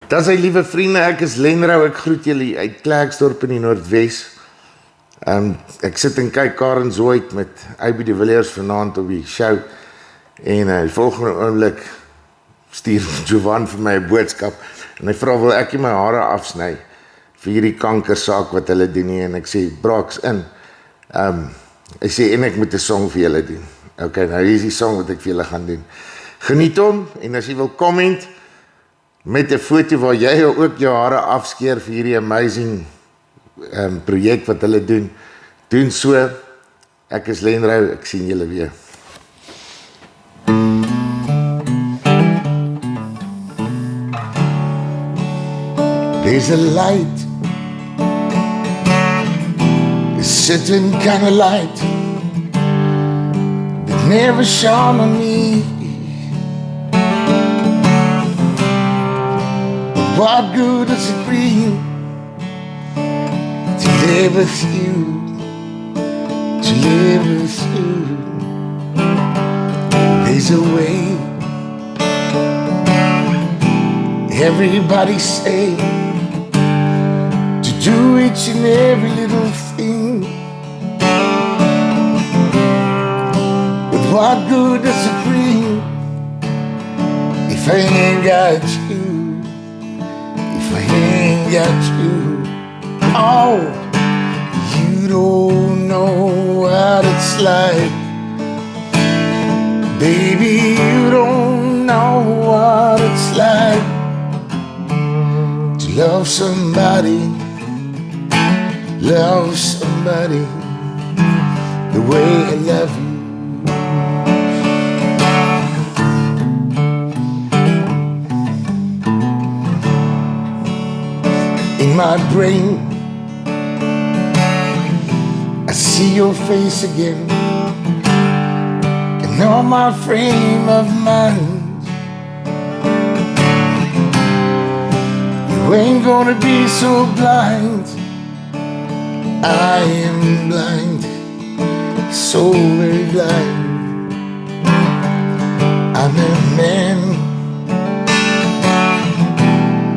Dan sy liewe vriende, ek is Lenrou, ek groet julle uit Klerksdorp in die Noordwes. Ek sit en kyk Karen Zoid met AB de Villiers vanaand op die show. En die volgende oomblik stuur Jovan vir my 'n boodskap en hy vra wil ek my hare afsny vir hierdie kankersaak wat hulle doen nie, en ek sê braaks in. Hy sê en ek moet 'n song vir julle doen. Okay, nou hier is die song wat ek vir julle gaan doen. Geniet hom, en as jy wil comment met 'n foto waar jy ook jou hare afskeer vir hierdie amazing projek wat hulle doen so. Ek is Lenrou, ek sien julle weer. There's a light, a certain kind of light that never shone on me. But what good is it bring to live with you, to live with you? There's a way, everybody say, do each and every little thing. But what good does it bring if I ain't got you, if I ain't got you? Oh, you don't know what it's like, baby, you don't know what it's like to love somebody the way I love you. In my brain, I see your face again, and on my frame of mind, you ain't gonna be so blind. I am blind, so very blind. I'm a man,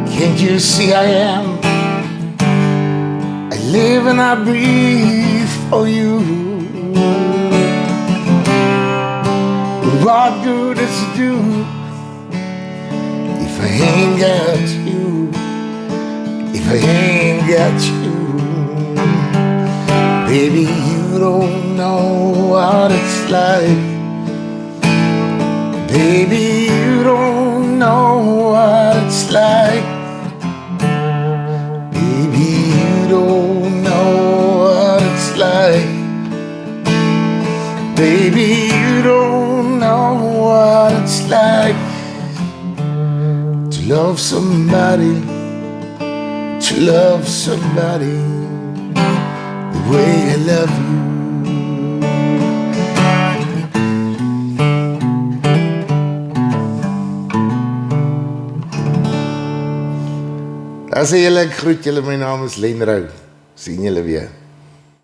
can't you see I am? I live and I breathe for you. What good does it do if I ain't got you, if I ain't got you? Baby, you don't know what it's like. Baby, you don't know what it's like. Baby, you don't know what it's like. Baby, you don't know what it's like to love somebody, to love somebody the way I love you. As jy julle, ek groet julle, my naam is Lenrou. Sien julle weer.